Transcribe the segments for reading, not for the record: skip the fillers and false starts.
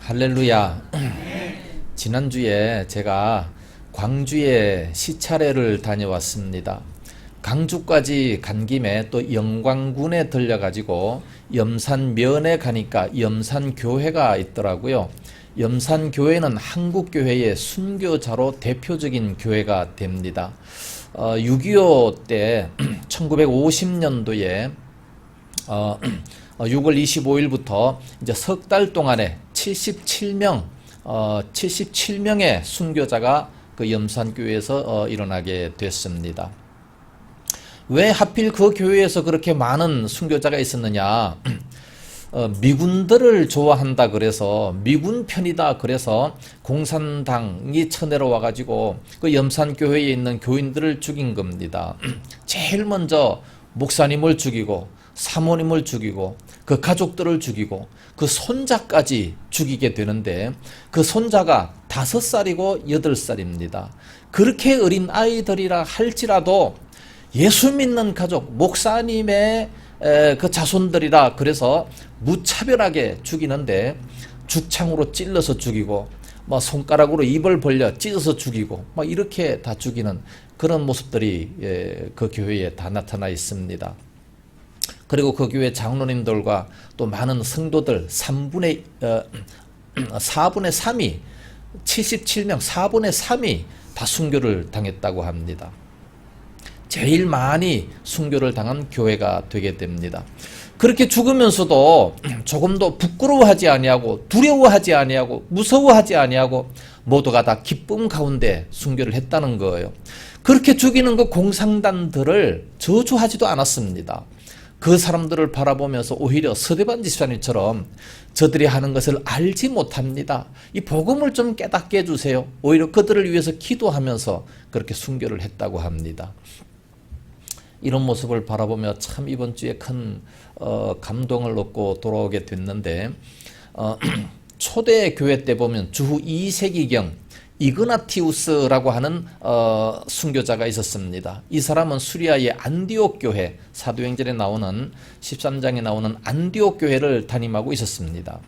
할렐루야. 지난주에 제가 광주에 시차례를 다녀왔습니다. 강주까지 간 김에 또 영광군에 들려가지고 염산면에 가니까 염산교회가 있더라고요. 염산교회는 한국교회의 순교자로 대표적인 교회가 됩니다. 6.25 때 1950년도에 6월 25일부터 이제 석 달 동안에 77명의 순교자가 그 염산교회에서 일어나게 됐습니다. 왜 하필 그 교회에서 그렇게 많은 순교자가 있었느냐? 미군들을 좋아한다 그래서 미군 편이다 그래서 공산당이 쳐내려와 가지고 그 염산교회에 있는 교인들을 죽인 겁니다. 제일 먼저 목사님을 죽이고 사모님을 죽이고 그 가족들을 죽이고 그 손자까지 죽이게 되는데 그 손자가 5살이고 8살입니다. 그렇게 어린 아이들이라 할지라도 예수 믿는 가족, 목사님의 그 자손들이라 그래서 무차별하게 죽이는데 죽창으로 찔러서 죽이고 손가락으로 입을 벌려 찢어서 죽이고 이렇게 다 죽이는 그런 모습들이 그 교회에 다 나타나 있습니다. 그리고 그 교회 장로님들과 또 많은 성도들 4분의 3이 77명 4분의 3이 다 순교를 당했다고 합니다. 제일 많이 순교를 당한 교회가 되게 됩니다. 그렇게 죽으면서도 조금도 부끄러워하지 아니하고 두려워하지 아니하고 무서워하지 아니하고 모두가 다 기쁨 가운데 순교를 했다는 거예요. 그렇게 죽이는 그 공산당들을 저주하지도 않았습니다. 그 사람들을 바라보면서 오히려 서대반 집사님처럼 저들이 하는 것을 알지 못합니다. 이 복음을 좀 깨닫게 해주세요. 오히려 그들을 위해서 기도하면서 그렇게 순교를 했다고 합니다. 이런 모습을 바라보며 참 이번 주에 큰 감동을 얻고 돌아오게 됐는데 초대 교회 때 보면 주후 2세기경 이그나티우스라고 하는 순교자가 있었습니다. 이 사람은 수리아의 안디옥 교회, 사도행전에 나오는 13장에 나오는 안디옥 교회를 담임하고 있었습니다.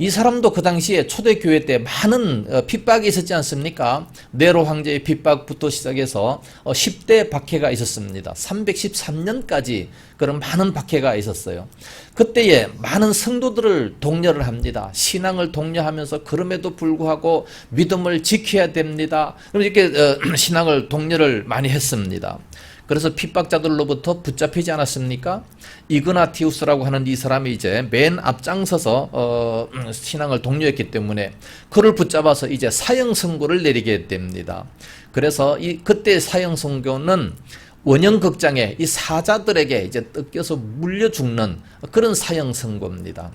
이 사람도 그 당시에 초대교회 때 많은 핍박이 있었지 않습니까? 네로 황제의 핍박부터 시작해서 10대 박해가 있었습니다. 313년까지 그런 많은 박해가 있었어요. 그때에 많은 성도들을 독려를 합니다. 신앙을 독려하면서 그럼에도 불구하고 믿음을 지켜야 됩니다. 이렇게 신앙을 독려를 많이 했습니다. 그래서 핍박자들로부터 붙잡히지 않았습니까? 이그나티우스라고 하는 이 사람이 이제 맨 앞장서서 신앙을 독려했기 때문에 그를 붙잡아서 이제 사형 선고를 내리게 됩니다. 그래서 그때 사형 선고는 원형극장에 이 사자들에게 이제 뜯겨서 물려 죽는 그런 사형 선고입니다.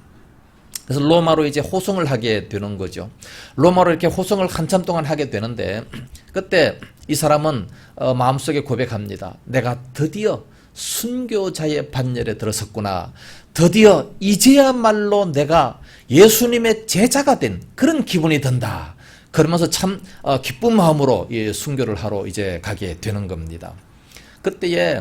그래서 로마로 이제 호송을 하게 되는 거죠. 로마로 이렇게 호송을 한참 동안 하게 되는데 그때 이 사람은 마음속에 고백합니다. 내가 드디어 순교자의 반열에 들어섰구나. 드디어 이제야말로 내가 예수님의 제자가 된 그런 기분이 든다. 그러면서 참 기쁜 마음으로 순교를 하러 이제 가게 되는 겁니다. 그때에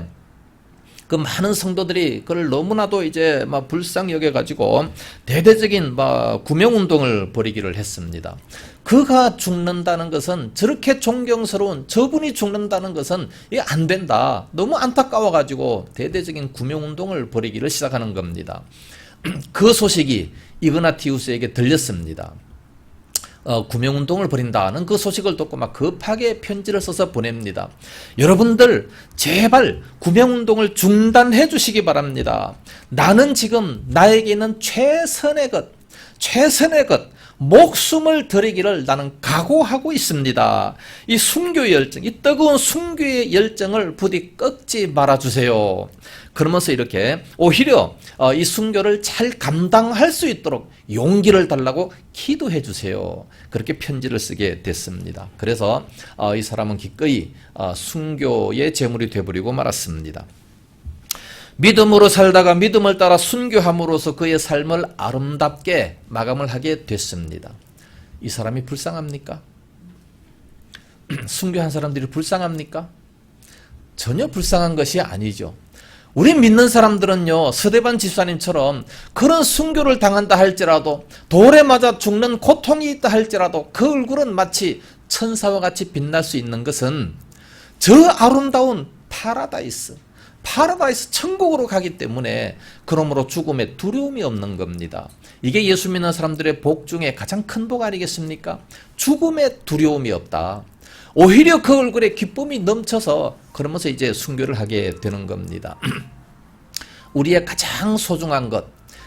그 많은 성도들이 그를 너무나도 이제 불쌍히 여겨가지고 대대적인 구명운동을 벌이기를 했습니다. 그가 죽는다는 것은 저렇게 존경스러운 저분이 죽는다는 것은 이게 안 된다. 너무 안타까워가지고 대대적인 구명운동을 벌이기를 시작하는 겁니다. 그 소식이 이그나티우스에게 들렸습니다. 구명운동을 벌인다는 그 소식을 듣고 막 급하게 편지를 써서 보냅니다. 여러분들 제발 구명운동을 중단해 주시기 바랍니다. 나는 지금 나에게 있는 최선의 것 목숨을 드리기를 나는 각오하고 있습니다. 이 순교의 열정, 이 뜨거운 순교의 열정을 부디 꺾지 말아주세요. 그러면서 이렇게 오히려 이 순교를 잘 감당할 수 있도록 용기를 달라고 기도해 주세요. 그렇게 편지를 쓰게 됐습니다. 그래서 이 사람은 기꺼이 순교의 제물이 되어버리고 말았습니다. 믿음으로 살다가 믿음을 따라 순교함으로써 그의 삶을 아름답게 마감을 하게 됐습니다. 이 사람이 불쌍합니까? 순교한 사람들이 불쌍합니까? 전혀 불쌍한 것이 아니죠. 우리 믿는 사람들은요, 서대반 집사님처럼 그런 순교를 당한다 할지라도, 돌에 맞아 죽는 고통이 있다 할지라도 그 얼굴은 마치 천사와 같이 빛날 수 있는 것은 저 아름다운 파라다이스 천국으로 가기 때문에, 그러므로 죽음에 두려움이 없는 겁니다. 이게 예수 믿는 사람들의 복 중에 가장 큰 복 아니겠습니까? 죽음에 두려움이 없다. 오히려 그 얼굴에 기쁨이 넘쳐서 그러면서 이제 순교를 하게 되는 겁니다. 우리의 가장 소중한 것,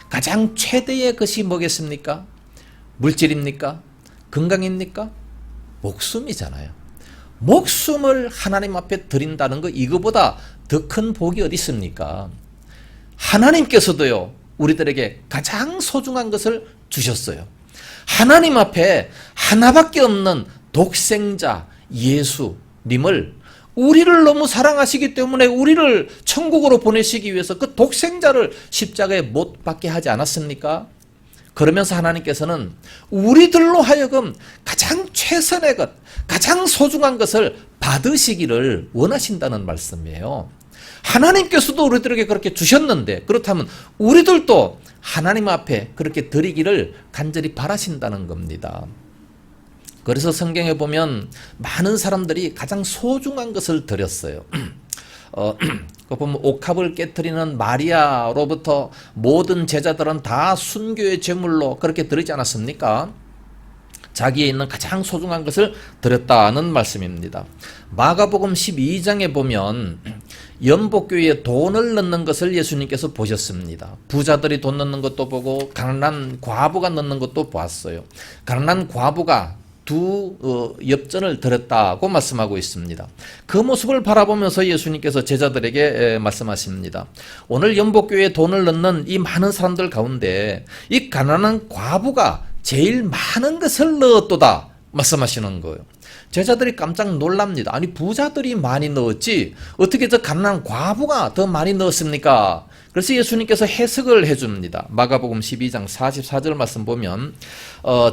가장 최대의 것이 뭐겠습니까? 물질입니까? 건강입니까? 목숨이잖아요. 목숨을 하나님 앞에 드린다는 거, 이거보다 더 큰 복이 어디 있습니까? 하나님께서도요, 우리들에게 가장 소중한 것을 주셨어요. 하나님 앞에 하나밖에 없는 독생자 예수님을, 우리를 너무 사랑하시기 때문에 우리를 천국으로 보내시기 위해서 그 독생자를 십자가에 못 박게 하지 않았습니까? 그러면서 하나님께서는 우리들로 하여금 가장 최선의 것, 가장 소중한 것을 받으시기를 원하신다는 말씀이에요. 하나님께서도 우리들에게 그렇게 주셨는데, 그렇다면 우리들도 하나님 앞에 그렇게 드리기를 간절히 바라신다는 겁니다. 그래서 성경에 보면 많은 사람들이 가장 소중한 것을 드렸어요. 보면 옥합을 깨트리는 마리아로부터 모든 제자들은 다 순교의 제물로 그렇게 드리지 않았습니까? 자기에 있는 가장 소중한 것을 드렸다는 말씀입니다. 마가복음 12장에 보면 연복교회에 돈을 넣는 것을 예수님께서 보셨습니다. 부자들이 돈 넣는 것도 보고 가난한 과부가 넣는 것도 보았어요. 가난한 과부가 두 엽전을 드렸다고 말씀하고 있습니다. 그 모습을 바라보면서 예수님께서 제자들에게 말씀하십니다. 오늘 연복교회에 돈을 넣는 이 많은 사람들 가운데 이 가난한 과부가 제일 많은 것을 넣었도다 말씀하시는 거예요. 제자들이 깜짝 놀랍니다. 아니, 부자들이 많이 넣었지 어떻게 저 가난한 과부가 더 많이 넣었습니까? 그래서 예수님께서 해석을 해줍니다. 마가복음 12장 44절 말씀 보면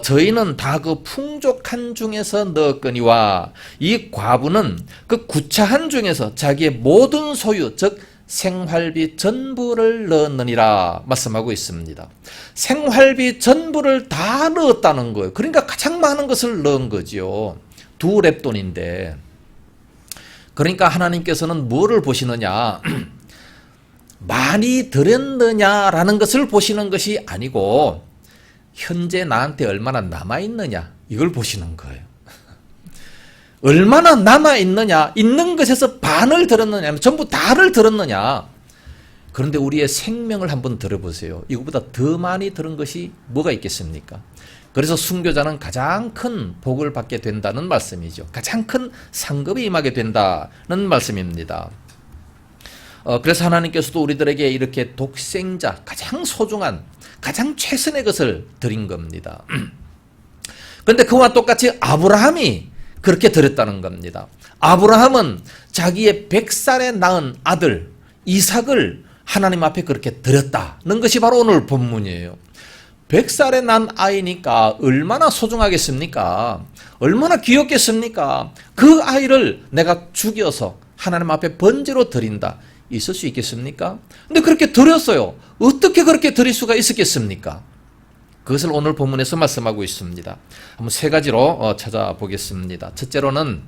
저희는 다 그 풍족한 중에서 넣었거니와 이 과부는 그 구차한 중에서 자기의 모든 소유, 즉 생활비 전부를 넣었느니라 말씀하고 있습니다. 생활비 전부를 다 넣었다는 거예요. 그러니까 가장 많은 것을 넣은 거지요. 2렙돈인데. 그러니까 하나님께서는 뭐를 보시느냐? 많이 드렸느냐라는 것을 보시는 것이 아니고 현재 나한테 얼마나 남아있느냐, 이걸 보시는 거예요. 얼마나 남아있느냐, 있는 것에서 반을 들었느냐, 전부 다를 들었느냐. 그런데 우리의 생명을 한번 들어보세요. 이거보다 더 많이 들은 것이 뭐가 있겠습니까? 그래서 순교자는 가장 큰 복을 받게 된다는 말씀이죠. 가장 큰 상급이 임하게 된다는 말씀입니다. 그래서 하나님께서도 우리들에게 이렇게 독생자, 가장 소중한, 가장 최선의 것을 드린 겁니다. 그런데 그와 똑같이 아브라함이 그렇게 드렸다는 겁니다. 아브라함은 자기의 100살에 낳은 아들 이삭을 하나님 앞에 그렇게 드렸다는 것이 바로 오늘 본문이에요. 100살에 난 아이니까 얼마나 소중하겠습니까? 얼마나 귀엽겠습니까? 그 아이를 내가 죽여서 하나님 앞에 번제로 드린다. 있을 수 있겠습니까? 근데 그렇게 드렸어요. 어떻게 그렇게 드릴 수가 있었겠습니까? 그것을 오늘 본문에서 말씀하고 있습니다. 한번 세 가지로 찾아보겠습니다. 첫째로는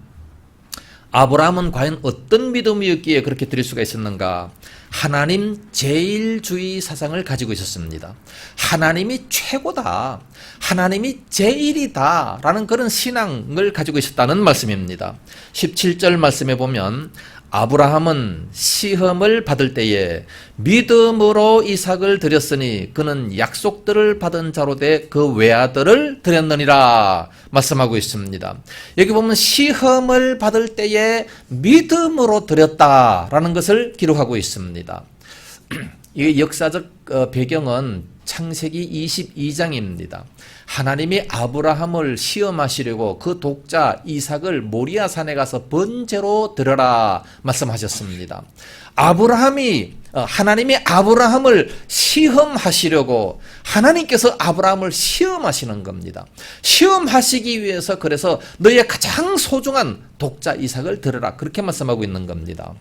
아브라함은 과연 어떤 믿음이었기에 그렇게 드릴 수가 있었는가? 하나님 제일주의 사상을 가지고 있었습니다. 하나님이 최고다, 하나님이 제일이다 라는 그런 신앙을 가지고 있었다는 말씀입니다. 17절 말씀에 보면 아브라함은 시험을 받을 때에 믿음으로 이삭을 드렸으니 그는 약속들을 받은 자로 돼 그 외아들을 드렸느니라 말씀하고 있습니다. 여기 보면 시험을 받을 때에 믿음으로 드렸다라는 것을 기록하고 있습니다. 이 역사적 배경은 창세기 22장입니다. 하나님이 아브라함을 시험하시려고 그 독자 이삭을 모리아 산에 가서 번제로 드려라 말씀하셨습니다. 하나님이 아브라함을 시험하시려고 하나님께서 아브라함을 시험하시는 겁니다. 시험하시기 위해서 그래서 너의 가장 소중한 독자 이삭을 드려라 그렇게 말씀하고 있는 겁니다.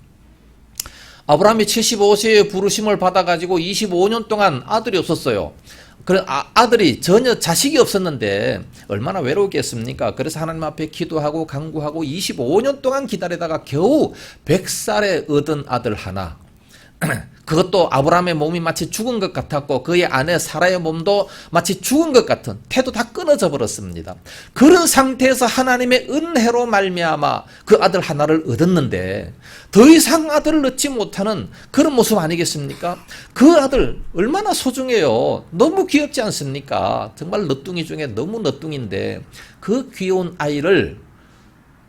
아브라함이 75세에 부르심을 받아가지고 25년 동안 아들이 없었어요. 그래, 아들이 전혀 자식이 없었는데 얼마나 외로웠겠습니까? 그래서 하나님 앞에 기도하고 간구하고 25년 동안 기다리다가 겨우 100살에 얻은 아들 하나. 그것도 아브라함의 몸이 마치 죽은 것 같았고 그의 아내 사라의 몸도 마치 죽은 것 같은 태도 다 끊어져 버렸습니다. 그런 상태에서 하나님의 은혜로 말미암아 그 아들 하나를 얻었는데 더 이상 아들을 얻지 못하는 그런 모습 아니겠습니까? 그 아들 얼마나 소중해요. 너무 귀엽지 않습니까? 정말 너뚱이 중에 너무 너뚱인데 그 귀여운 아이를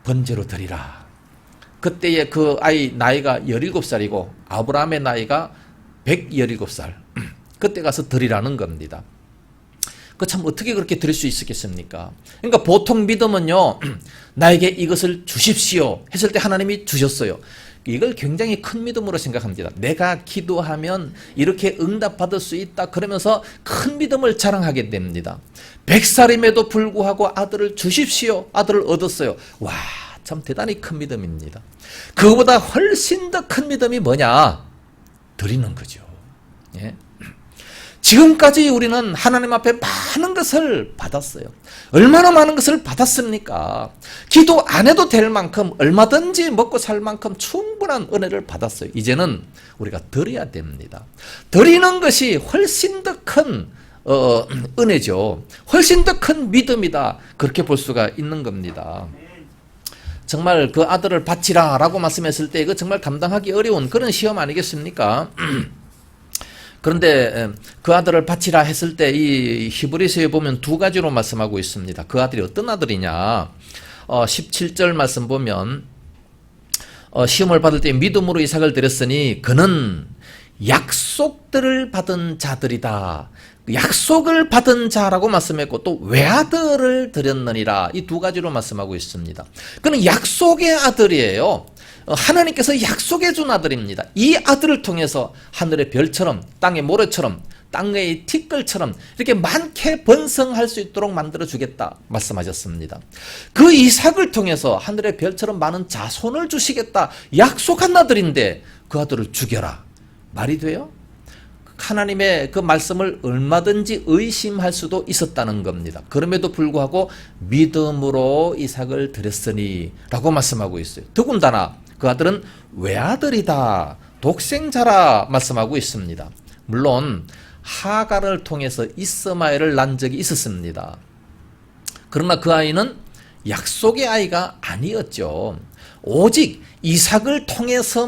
번제로 드리라. 그때의 그 아이 나이가 17살이고 아브라함의 나이가 117살. 그때 가서 드리라는 겁니다. 그 참 어떻게 그렇게 드릴 수 있었겠습니까? 그러니까 보통 믿음은요. 나에게 이것을 주십시오 했을 때 하나님이 주셨어요. 이걸 굉장히 큰 믿음으로 생각합니다. 내가 기도하면 이렇게 응답받을 수 있다 그러면서 큰 믿음을 자랑하게 됩니다. 100살임에도 불구하고 아들을 주십시오. 아들을 얻었어요. 와, 참 대단히 큰 믿음입니다. 그거보다 훨씬 더 큰 믿음이 뭐냐? 드리는 거죠. 예? 지금까지 우리는 하나님 앞에 많은 것을 받았어요. 얼마나 많은 것을 받았습니까? 기도 안 해도 될 만큼 얼마든지 먹고 살 만큼 충분한 은혜를 받았어요. 이제는 우리가 드려야 됩니다. 드리는 것이 훨씬 더 큰 은혜죠. 훨씬 더 큰 믿음이다. 그렇게 볼 수가 있는 겁니다. 정말 그 아들을 바치라 라고 말씀했을 때 이거 정말 감당하기 어려운 그런 시험 아니겠습니까? 그런데 그 아들을 바치라 했을 때 이 히브리서에 보면 두 가지로 말씀하고 있습니다. 그 아들이 어떤 아들이냐? 17절 말씀 보면 시험을 받을 때 믿음으로 이삭을 드렸으니 그는 약속들을 받은 자들이다. 약속을 받은 자라고 말씀했고 또 외아들을 드렸느니라. 이 두 가지로 말씀하고 있습니다. 그는 약속의 아들이에요. 하나님께서 약속해 준 아들입니다. 이 아들을 통해서 하늘의 별처럼 땅의 모래처럼 땅의 티끌처럼 이렇게 많게 번성할 수 있도록 만들어 주겠다 말씀하셨습니다. 그 이삭을 통해서 하늘의 별처럼 많은 자손을 주시겠다 약속한 아들인데 그 아들을 죽여라. 말이 돼요? 하나님의 그 말씀을 얼마든지 의심할 수도 있었다는 겁니다. 그럼에도 불구하고 믿음으로 이삭을 드렸으니 라고 말씀하고 있어요. 더군다나 그 아들은 외아들이다. 독생자라 말씀하고 있습니다. 물론 하갈을 통해서 이스마엘을 낳은 적이 있었습니다. 그러나 그 아이는 약속의 아이가 아니었죠. 오직 이삭을 통해서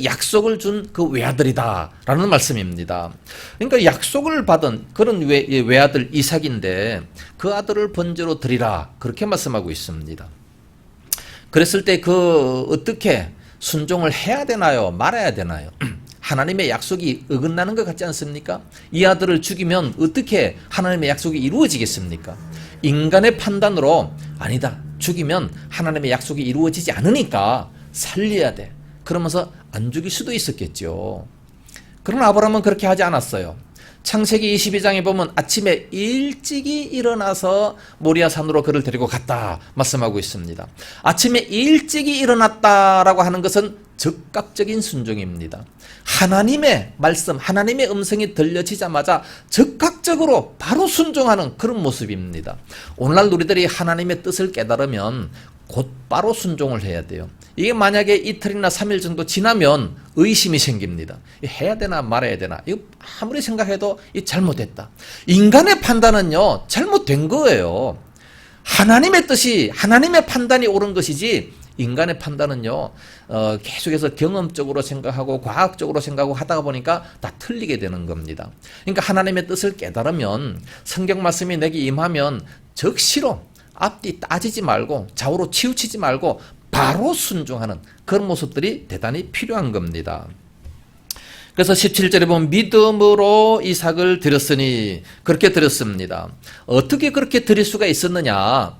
약속을 준 그 외아들이다 라는 말씀입니다. 그러니까 약속을 받은 그런 외아들 이삭인데 그 아들을 번제로 드리라 그렇게 말씀하고 있습니다. 그랬을 때 그 어떻게 순종을 해야 되나요? 말아야 되나요? 하나님의 약속이 어긋나는 것 같지 않습니까? 이 아들을 죽이면 어떻게 하나님의 약속이 이루어지겠습니까? 인간의 판단으로 아니다. 죽이면 하나님의 약속이 이루어지지 않으니까 살려야 돼. 그러면서 안 죽일 수도 있었겠죠. 그러나 아브라함은 그렇게 하지 않았어요. 창세기 22장에 보면 아침에 일찍이 일어나서 모리아산으로 그를 데리고 갔다 말씀하고 있습니다. 아침에 일찍이 일어났다라고 하는 것은 즉각적인 순종입니다. 하나님의 말씀, 하나님의 음성이 들려지자마자 즉각적으로 바로 순종하는 그런 모습입니다. 오늘날 우리들이 하나님의 뜻을 깨달으면 곧바로 순종을 해야 돼요. 이게 만약에 이틀이나 3일 정도 지나면 의심이 생깁니다. 해야 되나 말아야 되나. 이거 아무리 생각해도 잘못됐다. 인간의 판단은요 잘못된 거예요. 하나님의 뜻이 하나님의 판단이 옳은 것이지 인간의 판단은요 계속해서 경험적으로 생각하고 과학적으로 생각하고 하다가 보니까 다 틀리게 되는 겁니다. 그러니까 하나님의 뜻을 깨달으면 성경 말씀이 내게 임하면 적시로 앞뒤 따지지 말고 좌우로 치우치지 말고 바로 순종하는 그런 모습들이 대단히 필요한 겁니다. 그래서 17절에 보면 믿음으로 이삭을 드렸으니 그렇게 드렸습니다. 어떻게 그렇게 드릴 수가 있었느냐?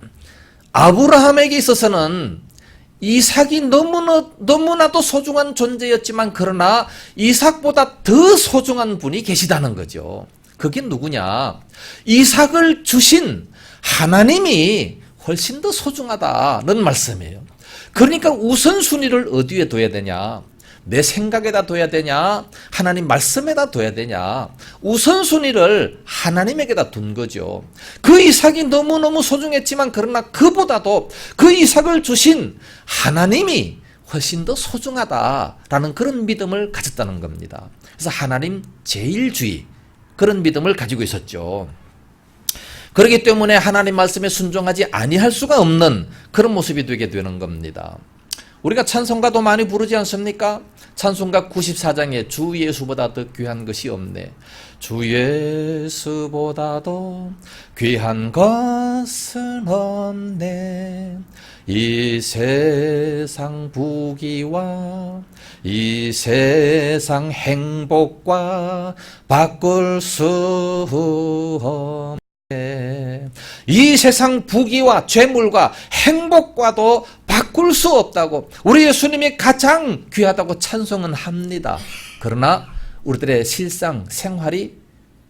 아브라함에게 있어서는 이삭이 너무나도 소중한 존재였지만 그러나 이삭보다 더 소중한 분이 계시다는 거죠. 그게 누구냐? 이삭을 주신 하나님이 훨씬 더 소중하다는 말씀이에요. 그러니까 우선순위를 어디에 둬야 되냐? 내 생각에다 둬야 되냐? 하나님 말씀에다 둬야 되냐? 우선순위를 하나님에게다 둔 거죠. 그 이삭이 너무너무 소중했지만 그러나 그보다도 그 이삭을 주신 하나님이 훨씬 더 소중하다라는 그런 믿음을 가졌다는 겁니다. 그래서 하나님 제일주의, 그런 믿음을 가지고 있었죠. 그렇기 때문에 하나님 말씀에 순종하지 아니할 수가 없는 그런 모습이 되게 되는 겁니다. 우리가 찬송가도 많이 부르지 않습니까? 찬송가 94장에 주 예수보다 더 귀한 것이 없네. 주 예수보다도 귀한 것은 없네. 이 세상 부귀와 이 세상 행복과 바꿀 수 없네. 이 세상 부귀와 재물과 행복과도 바꿀 수 없다고, 우리 예수님이 가장 귀하다고 찬송은 합니다. 그러나 우리들의 실상 생활이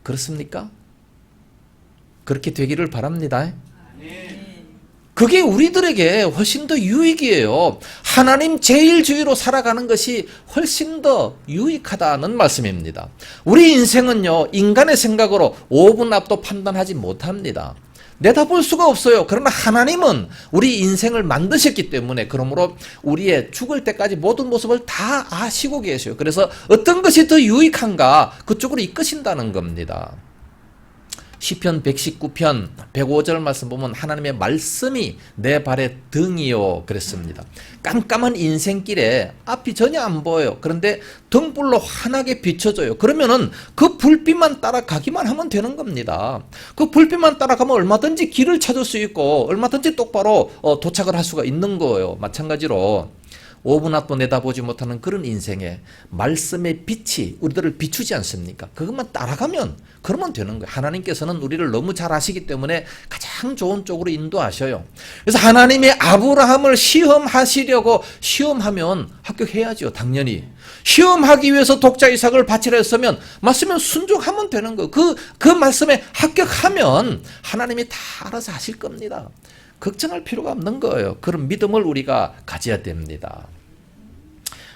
그렇습니까? 그렇게 되기를 바랍니다. 그게 우리들에게 훨씬 더 유익이에요. 하나님 제일주의로 살아가는 것이 훨씬 더 유익하다는 말씀입니다. 우리 인생은요, 인간의 생각으로 5분 앞도 판단하지 못합니다. 내다볼 수가 없어요. 그러나 하나님은 우리 인생을 만드셨기 때문에, 그러므로 우리의 죽을 때까지 모든 모습을 다 아시고 계셔요. 그래서 어떤 것이 더 유익한가 그쪽으로 이끄신다는 겁니다. 시편 119편 105절 말씀 보면 하나님의 말씀이 내 발의 등이요 그랬습니다. 깜깜한 인생길에 앞이 전혀 안 보여요. 그런데 등불로 환하게 비춰져요. 그러면은 그 불빛만 따라가기만 하면 되는 겁니다. 그 불빛만 따라가면 얼마든지 길을 찾을 수 있고 얼마든지 똑바로 도착을 할 수가 있는 거예요. 마찬가지로 5분 앞도 내다보지 못하는 그런 인생에 말씀의 빛이 우리들을 비추지 않습니까? 그것만 따라가면 그러면 되는 거예요. 하나님께서는 우리를 너무 잘 아시기 때문에 가장 좋은 쪽으로 인도하셔요. 그래서 하나님의 아브라함을 시험하시려고, 시험하면 합격해야죠. 당연히. 시험하기 위해서 독자 이삭을 바치라 했으면 말씀에 순종하면 되는 거예요. 그 말씀에 합격하면 하나님이 다 알아서 하실 겁니다. 걱정할 필요가 없는 거예요. 그런 믿음을 우리가 가져야 됩니다.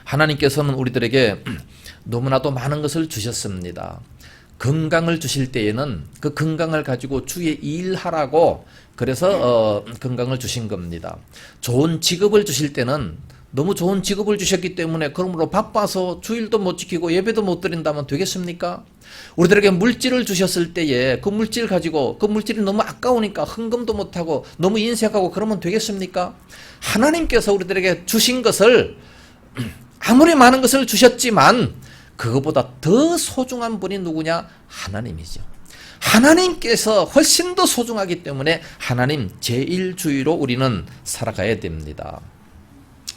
하나님께서는 우리들에게 너무나도 많은 것을 주셨습니다. 건강을 주실 때에는 그 건강을 가지고 주의 일하라고, 그래서 건강을 주신 겁니다. 좋은 직업을 주실 때는 너무 좋은 직업을 주셨기 때문에 그러므로 바빠서 주일도 못 지키고 예배도 못 드린다면 되겠습니까? 우리들에게 물질을 주셨을 때에 그 물질 가지고, 그 물질이 너무 아까우니까 헌금도 못하고 너무 인색하고 그러면 되겠습니까? 하나님께서 우리들에게 주신 것을, 아무리 많은 것을 주셨지만 그것보다 더 소중한 분이 누구냐? 하나님이죠. 하나님께서 훨씬 더 소중하기 때문에 하나님 제일주의로 우리는 살아가야 됩니다.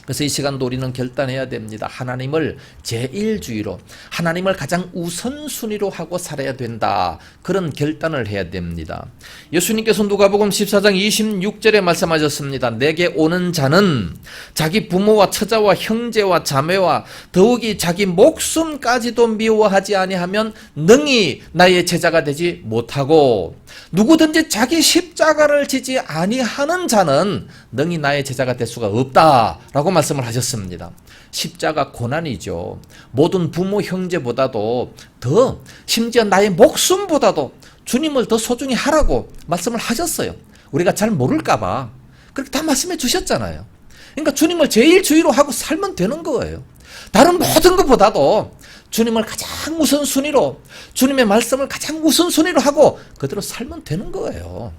그래서 이 시간도 우리는 결단해야 됩니다. 하나님을 제일주의로, 하나님을 가장 우선순위로 하고 살아야 된다. 그런 결단을 해야 됩니다. 예수님께서 누가복음 14장 26절에 말씀하셨습니다. 내게 오는 자는 자기 부모와 처자와 형제와 자매와 더욱이 자기 목숨까지도 미워하지 아니하면 능히 나의 제자가 되지 못하고, 누구든지 자기 십자가를 지지 아니하는 자는 능히 나의 제자가 될 수가 없다라고 말씀을 하셨습니다. 십자가 고난이죠. 모든 부모 형제보다도 더, 심지어 나의 목숨보다도 주님을 더 소중히 하라고 말씀을 하셨어요. 우리가 잘 모를까 봐 그렇게 다 말씀해 주셨잖아요. 그러니까 주님을 제일주의로 하고 살면 되는 거예요. 다른 모든 것보다도 주님을 가장 우선순위로, 주님의 말씀을 가장 우선순위로 하고 그대로 살면 되는 거예요.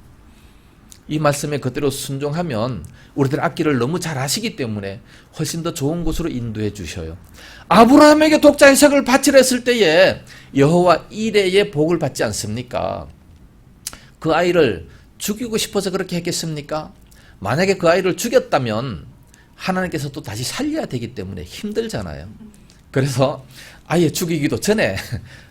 이 말씀에 그대로 순종하면 우리들 앞길을 너무 잘 아시기 때문에 훨씬 더 좋은 곳으로 인도해 주셔요. 아브라함에게 독자 이삭을 바치라 했을 때에 여호와 이레의 복을 받지 않습니까? 그 아이를 죽이고 싶어서 그렇게 했겠습니까? 만약에 그 아이를 죽였다면 하나님께서 또 다시 살려야 되기 때문에 힘들잖아요. 그래서 아예 죽이기도 전에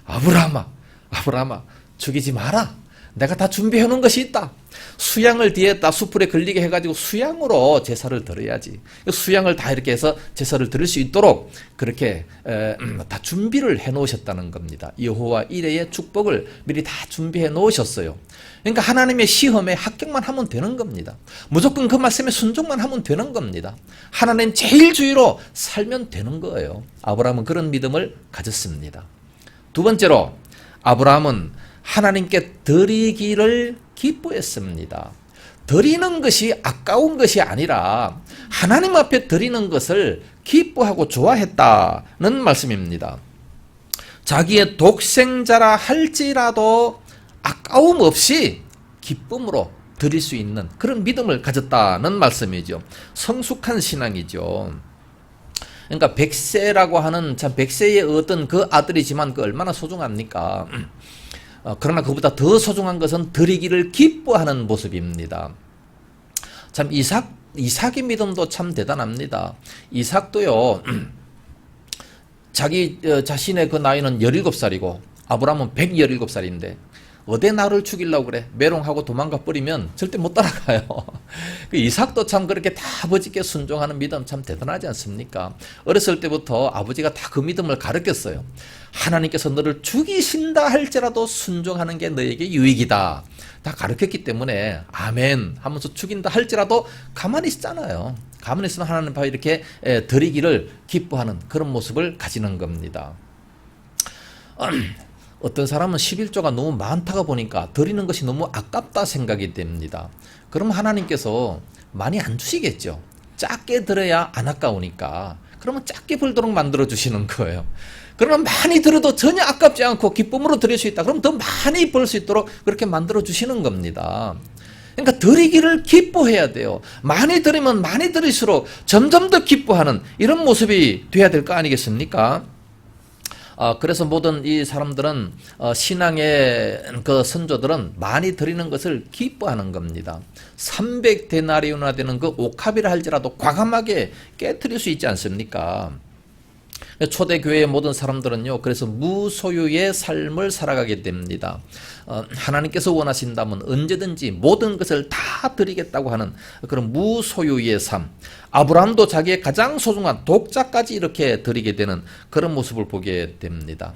아브라함아 죽이지 마라. 내가 다 준비해 놓은 것이 있다. 수양을 뒤에다 숯불에 걸리게 해가지고 수양으로 제사를 드려야지. 수양을 다 이렇게 해서 제사를 드릴 수 있도록 그렇게 다 준비를 해 놓으셨다는 겁니다. 여호와 이레의 축복을 미리 다 준비해 놓으셨어요. 그러니까 하나님의 시험에 합격만 하면 되는 겁니다. 무조건 그 말씀에 순종만 하면 되는 겁니다. 하나님 제일 주의로 살면 되는 거예요. 아브라함은 그런 믿음을 가졌습니다. 두 번째로 아브라함은 하나님께 드리기를 기뻐했습니다. 드리는 것이 아까운 것이 아니라 하나님 앞에 드리는 것을 기뻐하고 좋아했다는 말씀입니다. 자기의 독생자라 할지라도 아까움 없이 기쁨으로 드릴 수 있는 그런 믿음을 가졌다는 말씀이죠. 성숙한 신앙이죠. 그러니까 백세라고 하는 참 백세의 어떤 그 아들이지만 그 얼마나 소중합니까? 그러나 그보다 더 소중한 것은 드리기를 기뻐하는 모습입니다. 참 이삭의 믿음도 참 대단합니다. 이삭도요, 자기 자신의 그 나이는 17살이고 아브라함은 117살인데 어디 나를 죽이려고 그래? 메롱하고 도망가 버리면 절대 못 따라가요. 그 이삭도 참 그렇게 다 아버지께 순종하는 믿음 참 대단하지 않습니까? 어렸을 때부터 아버지가 다 그 믿음을 가르쳤어요. 하나님께서 너를 죽이신다 할지라도 순종하는 게 너에게 유익이다. 다 가르쳤기 때문에 아멘 하면서 죽인다 할지라도 가만히 있잖아요. 가만히 있으면 하나님 앞에 이렇게 드리기를 기뻐하는 그런 모습을 가지는 겁니다. 어떤 사람은 11조가 너무 많다가 보니까 드리는 것이 너무 아깝다 생각이 됩니다. 그럼 하나님께서 많이 안 주시겠죠. 작게 드려야 안 아까우니까. 그러면 작게 벌도록 만들어 주시는 거예요. 그러면 많이 들어도 전혀 아깝지 않고 기쁨으로 드릴 수 있다. 그럼 더 많이 벌 수 있도록 그렇게 만들어 주시는 겁니다. 그러니까 드리기를 기뻐해야 돼요. 많이 드리면 많이 드릴수록 점점 더 기뻐하는 이런 모습이 돼야 될 거 아니겠습니까? 그래서 모든 이 사람들은 신앙의 그 선조들은 많이 드리는 것을 기뻐하는 겁니다. 300데나리온이나 되는 그 옥합이라 할지라도 과감하게 깨트릴 수 있지 않습니까? 초대교회의 모든 사람들은요, 그래서 무소유의 삶을 살아가게 됩니다. 하나님께서 원하신다면 언제든지 모든 것을 다 드리겠다고 하는 그런 무소유의 삶. 아브라함도 자기의 가장 소중한 독자까지 이렇게 드리게 되는 그런 모습을 보게 됩니다.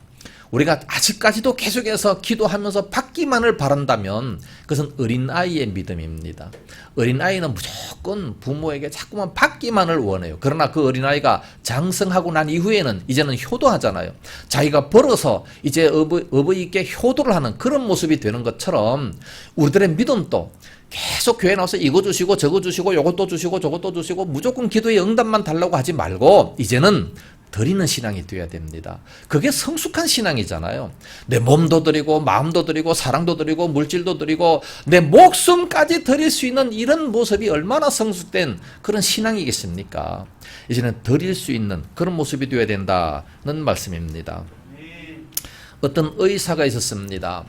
우리가 아직까지도 계속해서 기도하면서 받기만을 바란다면 그것은 어린아이의 믿음입니다. 어린아이는 무조건 부모에게 자꾸만 받기만을 원해요. 그러나 그 어린아이가 장성하고 난 이후에는 이제는 효도하잖아요. 자기가 벌어서 이제 어버이께 효도를 하는 그런 모습이 되는 것처럼 우리들의 믿음도 계속 교회 나와서 이거 주시고 저거 주시고 요것도 주시고 저것도 주시고 무조건 기도의 응답만 달라고 하지 말고 이제는 드리는 신앙이 되어야 됩니다. 그게 성숙한 신앙이잖아요. 내 몸도 드리고 마음도 드리고 사랑도 드리고 물질도 드리고 내 목숨까지 드릴 수 있는 이런 모습이 얼마나 성숙된 그런 신앙이겠습니까? 이제는 드릴 수 있는 그런 모습이 되어야 된다는 말씀입니다. 어떤 의사가 있었습니다.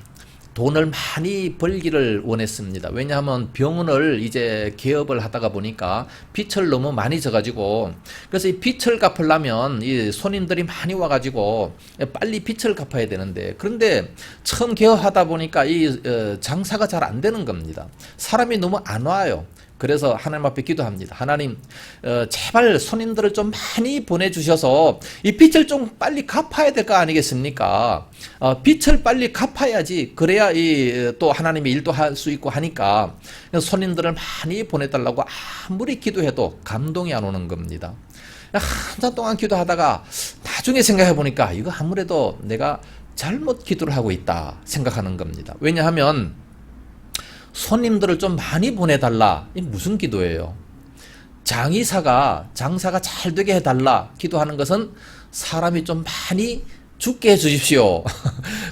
돈을 많이 벌기를 원했습니다. 왜냐하면 병원을 이제 개업을 하다가 보니까 빚을 너무 많이 져가지고 그래서 이 빚을 갚으려면 이 손님들이 많이 와가지고 빨리 빚을 갚아야 되는데 그런데 처음 개업하다 보니까 이 장사가 잘 안 되는 겁니다. 사람이 너무 안 와요. 그래서 하나님 앞에 기도합니다. 하나님 제발 손님들을 좀 많이 보내주셔서 이 빚을 좀 빨리 갚아야 될 거 아니겠습니까? 빚을 빨리 갚아야지 그래야 또 하나님의 일도 할 수 있고 하니까 손님들을 많이 보내달라고 아무리 기도해도 감동이 안 오는 겁니다. 한참 동안 기도하다가 나중에 생각해 보니까 이거 아무래도 내가 잘못 기도를 하고 있다 생각하는 겁니다. 왜냐하면 손님들을 좀 많이 보내달라. 이 무슨 기도예요? 장의사가 장사가 잘 되게 해달라. 기도하는 것은 사람이 좀 많이 죽게 해주십시오.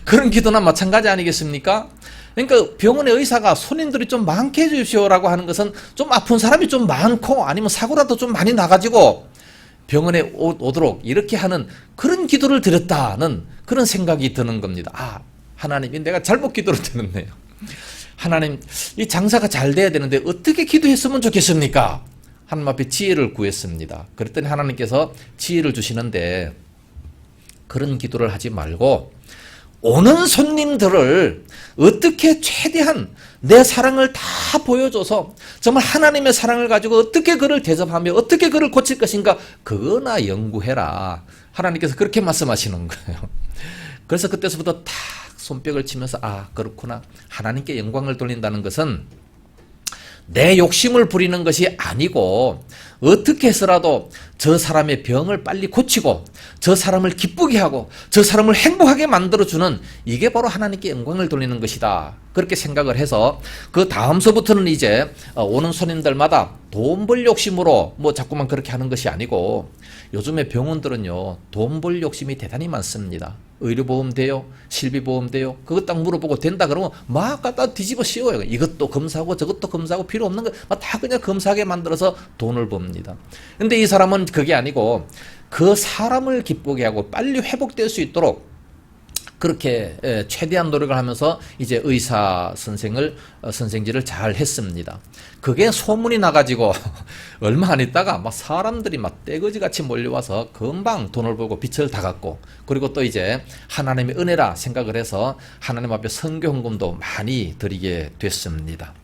그런 기도나 마찬가지 아니겠습니까? 그러니까 병원의 의사가 손님들이 좀 많게 해주십시오라고 하는 것은 좀 아픈 사람이 좀 많고 아니면 사고라도 좀 많이 나가지고 병원에 오도록 이렇게 하는 그런 기도를 드렸다는 그런 생각이 드는 겁니다. 하나님이 내가 잘못 기도를 드렸네요. 하나님, 이 장사가 잘 돼야 되는데 어떻게 기도했으면 좋겠습니까? 하나님 앞에 지혜를 구했습니다. 그랬더니 하나님께서 지혜를 주시는데 그런 기도를 하지 말고 오는 손님들을 어떻게 최대한 내 사랑을 다 보여줘서 정말 하나님의 사랑을 가지고 어떻게 그를 대접하며 어떻게 그를 고칠 것인가, 그거나 연구해라. 하나님께서 그렇게 말씀하시는 거예요. 그래서 그때서부터 탁 손뼉을 치면서 아, 그렇구나. 하나님께 영광을 돌린다는 것은 내 욕심을 부리는 것이 아니고 어떻게 해서라도 저 사람의 병을 빨리 고치고 저 사람을 기쁘게 하고 저 사람을 행복하게 만들어주는, 이게 바로 하나님께 영광을 돌리는 것이다. 그렇게 생각을 해서 그 다음서부터는 이제 오는 손님들마다 돈 벌 욕심으로 뭐 자꾸만 그렇게 하는 것이 아니고, 요즘에 병원들은요 돈 벌 욕심이 대단히 많습니다. 의료보험 돼요? 실비보험 돼요? 그것 딱 물어보고 된다 그러면 막 갖다 뒤집어 씌워요. 이것도 검사하고 저것도 검사하고 필요 없는 거 다 그냥 검사하게 만들어서 돈을 법니다. 근데 이 사람은 그게 아니고 그 사람을 기쁘게 하고 빨리 회복될 수 있도록 그렇게 최대한 노력을 하면서 이제 의사 선생질을 잘 했습니다. 그게 소문이 나가지고 얼마 안 있다가 막 사람들이 막 떼거지같이 몰려와서 금방 돈을 벌고 빚을 다 갚고, 그리고 또 이제 하나님의 은혜라 생각을 해서 하나님 앞에 선교 헌금도 많이 드리게 됐습니다.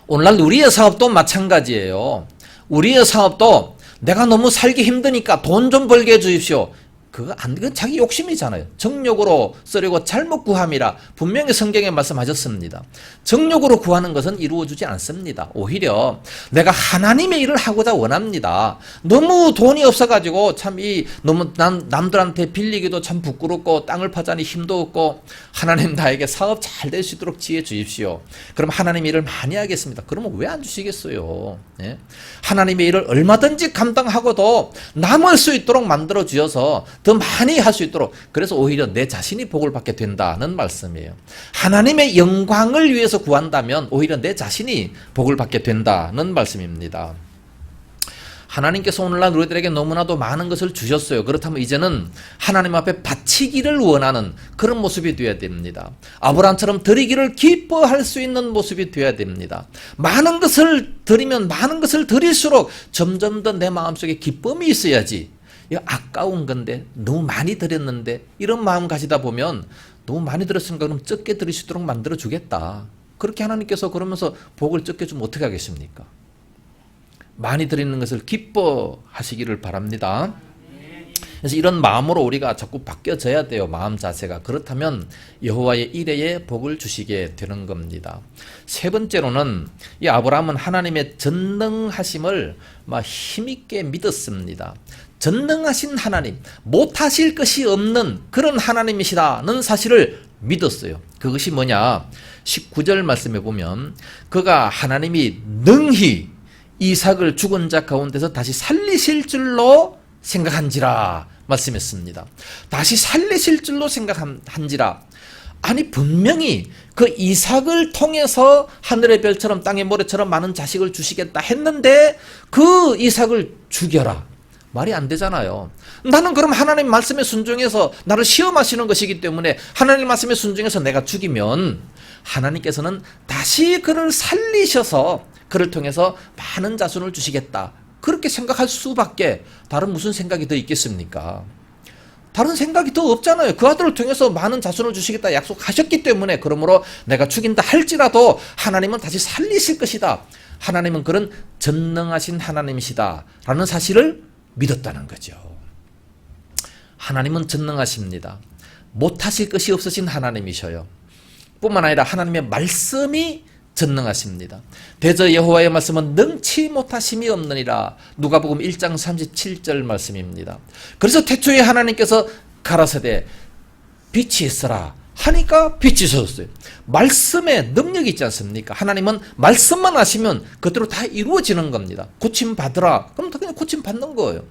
오늘날 우리의 사업도 마찬가지예요. 우리의 사업도 내가 너무 살기 힘드니까 돈 좀 벌게 해주십시오. 그건 자기 욕심이잖아요. 정욕으로 쓰려고 잘못 구함이라 분명히 성경에 말씀하셨습니다. 정욕으로 구하는 것은 이루어지지 않습니다. 오히려 내가 하나님의 일을 하고자 원합니다. 너무 돈이 없어가지고 너무 남들한테 빌리기도 참 부끄럽고 땅을 파자니 힘도 없고, 하나님 나에게 사업 잘 될 수 있도록 지혜 주십시오. 그럼 하나님 일을 많이 하겠습니다. 그러면 왜 안 주시겠어요? 예? 하나님의 일을 얼마든지 감당하고도 남을 수 있도록 만들어 주셔서 더 많이 할 수 있도록, 그래서 오히려 내 자신이 복을 받게 된다는 말씀이에요. 하나님의 영광을 위해서 구한다면 오히려 내 자신이 복을 받게 된다는 말씀입니다. 하나님께서 오늘날 우리들에게 너무나도 많은 것을 주셨어요. 그렇다면 이제는 하나님 앞에 바치기를 원하는 그런 모습이 되어야 됩니다. 아브라함처럼 드리기를 기뻐할 수 있는 모습이 되어야 됩니다. 많은 것을 드리면 많은 것을 드릴수록 점점 더 내 마음속에 기쁨이 있어야지, 이거 아까운 건데 너무 많이 드렸는데 이런 마음 가지다 보면 너무 많이 드렸으니까 그럼 적게 드릴 수 있도록 만들어 주겠다. 그렇게 하나님께서 그러면서 복을 적게 주면 어떻게 하겠습니까? 많이 드리는 것을 기뻐하시기를 바랍니다. 그래서 이런 마음으로 우리가 자꾸 바뀌어져야 돼요. 마음 자세가. 그렇다면 여호와의 이레에 복을 주시게 되는 겁니다. 세 번째로는 이 아브라함은 하나님의 전능하심을 막 힘있게 믿었습니다. 전능하신 하나님, 못하실 것이 없는 그런 하나님이시라는 사실을 믿었어요. 그것이 뭐냐? 19절 말씀에 보면 그가 하나님이 능히 이삭을 죽은 자 가운데서 다시 살리실 줄로 생각한지라 말씀했습니다. 다시 살리실 줄로 생각한지라. 아니 분명히 그 이삭을 통해서 하늘의 별처럼 땅의 모래처럼 많은 자식을 주시겠다 했는데 그 이삭을 죽여라. 말이 안 되잖아요. 나는 그럼 하나님 말씀에 순종해서 나를 시험하시는 것이기 때문에 하나님 말씀에 순종해서 내가 죽이면 하나님께서는 다시 그를 살리셔서 그를 통해서 많은 자손을 주시겠다. 그렇게 생각할 수밖에 다른 무슨 생각이 더 있겠습니까? 다른 생각이 더 없잖아요. 그 아들을 통해서 많은 자손을 주시겠다 약속하셨기 때문에, 그러므로 내가 죽인다 할지라도 하나님은 다시 살리실 것이다. 하나님은 그런 전능하신 하나님이시다 라는 사실을 믿었다는 거죠. 하나님은 전능하십니다. 못하실 것이 없으신 하나님이셔요. 뿐만 아니라 하나님의 말씀이 전능하십니다. 대저 여호와의 말씀은 능치 못하심이 없느니라. 누가복음 1장 37절 말씀입니다. 그래서 태초에 하나님께서 가라사대 빛이 있어라 하니까 빛이 있었어요. 말씀에 능력이 있지 않습니까? 하나님은 말씀만 하시면 그대로 다 이루어지는 겁니다. 고침 받으라. 그럼 그냥 고침 받는 거예요.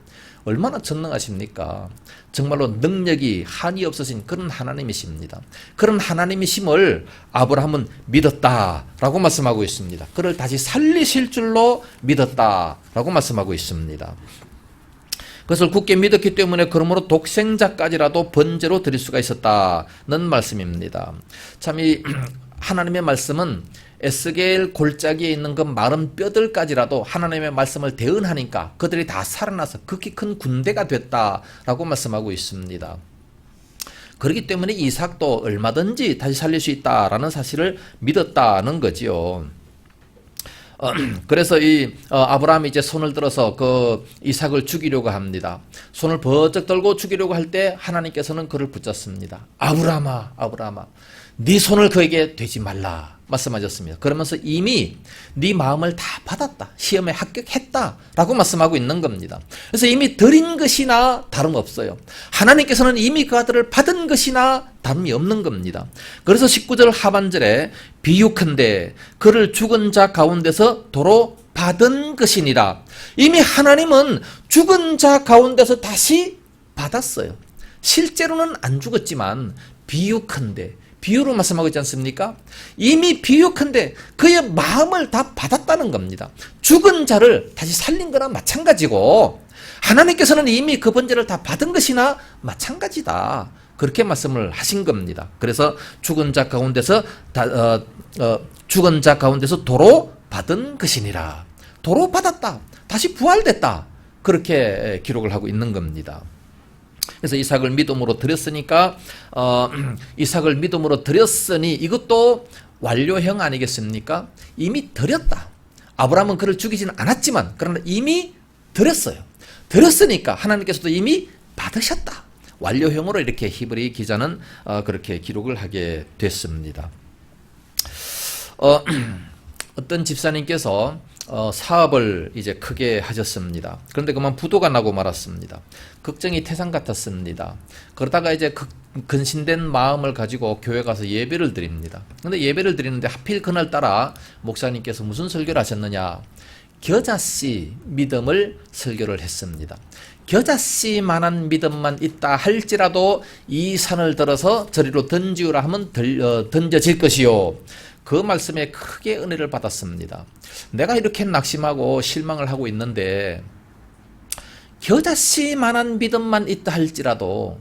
얼마나 전능하십니까? 정말로 능력이 한이 없으신 그런 하나님이십니다. 그런 하나님이심을 아브라함은 믿었다라고 말씀하고 있습니다. 그를 다시 살리실 줄로 믿었다라고 말씀하고 있습니다. 그것을 굳게 믿었기 때문에 그러므로 독생자까지라도 번제로 드릴 수가 있었다는 말씀입니다. 참 이 하나님의 말씀은 에스겔 골짜기에 있는 그 마른 뼈들까지라도 하나님의 말씀을 대언하니까 그들이 다 살아나서 극히 큰 군대가 됐다라고 말씀하고 있습니다. 그렇기 때문에 이삭도 얼마든지 다시 살릴 수 있다라는 사실을 믿었다는 거지요. 그래서 아브라함이 이제 손을 들어서 그 이삭을 죽이려고 합니다. 손을 번쩍 들고 죽이려고 할 때 하나님께서는 그를 붙잡습니다. 아브라함아, 아브라함아, 네 손을 그에게 대지 말라 말씀하셨습니다. 그러면서 이미 네 마음을 다 받았다, 시험에 합격했다라고 말씀하고 있는 겁니다. 그래서 이미 드린 것이나 다름없어요. 하나님께서는 이미 그 아들을 받은 것이나 다름이 없는 겁니다. 그래서 19절 하반절에 비유컨대 그를 죽은 자 가운데서 도로 받은 것이니라. 이미 하나님은 죽은 자 가운데서 다시 받았어요. 실제로는 안 죽었지만 비유컨대, 비유로 말씀하고 있지 않습니까? 이미 비유컨대 그의 마음을 다 받았다는 겁니다. 죽은 자를 다시 살린 거나 마찬가지고 하나님께서는 이미 그 번제를 다 받은 것이나 마찬가지다. 그렇게 말씀을 하신 겁니다. 그래서 죽은 자 가운데서 도로 받은 것이니라. 도로 받았다. 다시 부활됐다. 그렇게 기록을 하고 있는 겁니다. 그래서 이삭을 믿음으로 드렸으니까 이삭을 믿음으로 드렸으니 이것도 완료형 아니겠습니까? 이미 드렸다. 아브라함은 그를 죽이지는 않았지만 그러나 이미 드렸어요. 드렸으니까 하나님께서도 이미 받으셨다. 완료형으로 이렇게 히브리 기자는 그렇게 기록을 하게 됐습니다. 어떤 집사님께서 사업을 이제 크게 하셨습니다. 그런데 그만 부도가 나고 말았습니다. 걱정이 태산 같았습니다. 그러다가 이제 근신된 마음을 가지고 교회 가서 예배를 드립니다. 그런데 예배를 드리는데 하필 그날따라 목사님께서 무슨 설교를 하셨느냐, 겨자씨 믿음을 설교를 했습니다. 겨자씨만한 믿음만 있다 할지라도 이 산을 들어서 저리로 던지우라 하면 던져질 것이요. 그 말씀에 크게 은혜를 받았습니다. 내가 이렇게 낙심하고 실망을 하고 있는데 겨자씨만한 믿음만 있다 할지라도,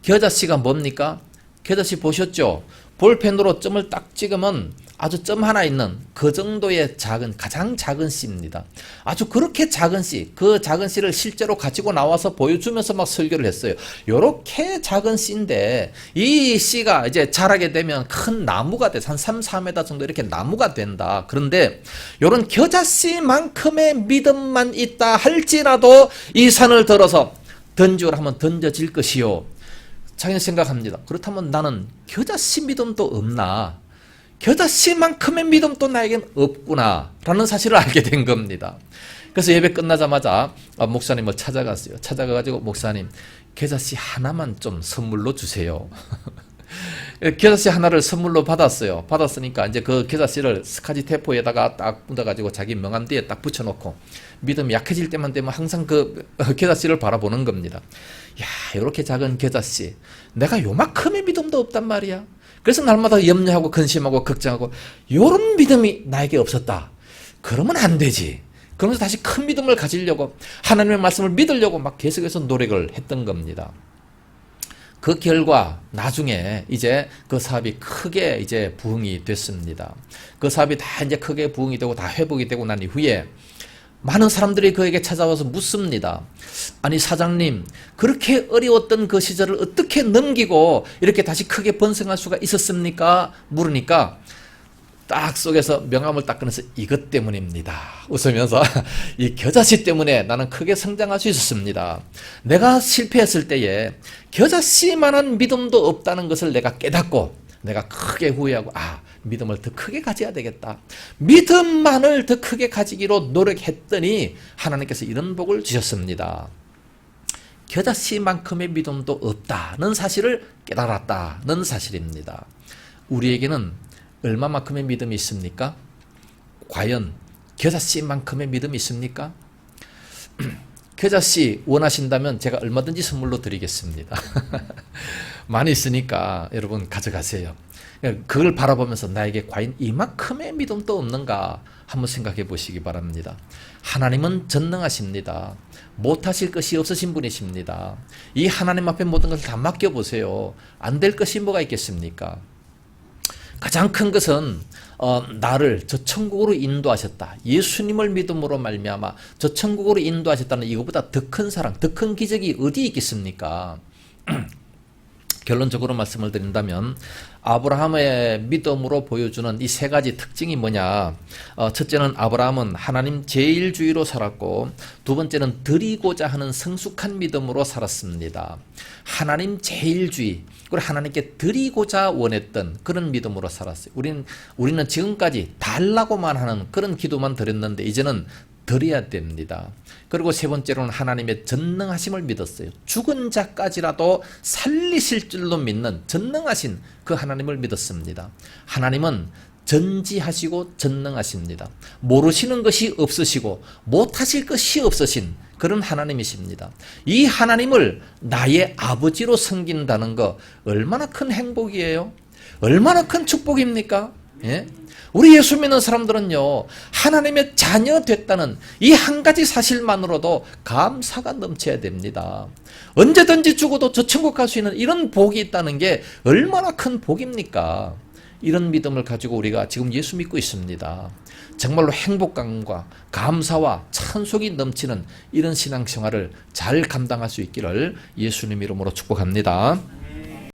겨자씨가 뭡니까? 겨자씨 보셨죠? 볼펜으로 점을 딱 찍으면 아주 점 하나 있는 그 정도의 가장 작은 씨입니다. 아주 그렇게 작은 씨, 그 작은 씨를 실제로 가지고 나와서 보여주면서 막 설교를 했어요. 요렇게 작은 씨인데 이 씨가 이제 자라게 되면 큰 나무가 돼. 한 3, 4m 정도 이렇게 나무가 된다. 그런데 요런 겨자씨만큼의 믿음만 있다 할지라도 이 산을 들어서 던지오라 하면 던져질 것이요. 자기는 생각합니다. 그렇다면 나는 겨자씨 믿음도 없나? 겨자씨만큼의 믿음도 나에겐 없구나 라는 사실을 알게 된 겁니다. 그래서 예배 끝나자마자 목사님을 찾아갔어요. 찾아가가지고 목사님, 겨자씨 하나만 좀 선물로 주세요. 겨자씨 하나를 선물로 받았어요. 받았으니까 이제 그 겨자씨를 스카치 테이프에다가 딱 묻어가지고 자기 명함 뒤에 딱 붙여놓고 믿음이 약해질 때만 되면 항상 그 겨자씨를 바라보는 겁니다. 야, 이렇게 작은 겨자씨, 내가 요만큼의 믿음도 없단 말이야. 그래서 날마다 염려하고 근심하고 걱정하고 요런 믿음이 나에게 없었다. 그러면 안 되지. 그러면서 다시 큰 믿음을 가지려고 하나님의 말씀을 믿으려고 막 계속해서 노력을 했던 겁니다. 그 결과 나중에 이제 그 사업이 크게 이제 부흥이 됐습니다. 그 사업이 다 이제 크게 부흥이 되고 다 회복이 되고 난 이후에 많은 사람들이 그에게 찾아와서 묻습니다. 아니 사장님, 그렇게 어려웠던 그 시절을 어떻게 넘기고 이렇게 다시 크게 번성할 수가 있었습니까? 물으니까 딱 속에서 명함을 딱 꺼내서 이것 때문입니다. 웃으면서 이 겨자씨 때문에 나는 크게 성장할 수 있었습니다. 내가 실패했을 때에 겨자씨만한 믿음도 없다는 것을 내가 깨닫고 내가 크게 후회하고 믿음을 더 크게 가져야 되겠다. 믿음만을 더 크게 가지기로 노력했더니 하나님께서 이런 복을 주셨습니다. 겨자씨만큼의 믿음도 없다는 사실을 깨달았다는 사실입니다. 우리에게는 얼마만큼의 믿음이 있습니까? 과연 겨자씨만큼의 믿음이 있습니까? 겨자씨 원하신다면 제가 얼마든지 선물로 드리겠습니다. 많이 있으니까 여러분 가져가세요. 그걸 바라보면서 나에게 과연 이만큼의 믿음도 없는가 한번 생각해 보시기 바랍니다. 하나님은 전능하십니다. 못하실 것이 없으신 분이십니다. 이 하나님 앞에 모든 것을 다 맡겨보세요. 안 될 것이 뭐가 있겠습니까? 가장 큰 것은 나를 저 천국으로 인도하셨다. 예수님을 믿음으로 말미암아 저 천국으로 인도하셨다는 이거보다 더 큰 사랑, 더 큰 기적이 어디 있겠습니까? 결론적으로 말씀을 드린다면 아브라함의 믿음으로 보여주는 이 세 가지 특징이 뭐냐. 첫째는 아브라함은 하나님 제일주의로 살았고, 두 번째는 드리고자 하는 성숙한 믿음으로 살았습니다. 하나님 제일주의, 그리고 하나님께 드리고자 원했던 그런 믿음으로 살았어요. 우리는 지금까지 달라고만 하는 그런 기도만 드렸는데 이제는 드려야 됩니다. 그리고 세 번째로는 하나님의 전능하심을 믿었어요. 죽은 자까지라도 살리실 줄로 믿는 전능하신 그 하나님을 믿었습니다. 하나님은 전지하시고 전능하십니다. 모르시는 것이 없으시고 못하실 것이 없으신 그런 하나님이십니다. 이 하나님을 나의 아버지로 섬긴다는 거 얼마나 큰 행복이에요? 얼마나 큰 축복입니까? 예? 우리 예수 믿는 사람들은요, 하나님의 자녀 됐다는 이 한 가지 사실만으로도 감사가 넘쳐야 됩니다. 언제든지 죽어도 저 천국 갈 수 있는 이런 복이 있다는 게 얼마나 큰 복입니까? 이런 믿음을 가지고 우리가 지금 예수 믿고 있습니다. 정말로 행복감과 감사와 찬송이 넘치는 이런 신앙생활을 잘 감당할 수 있기를 예수님 이름으로 축복합니다.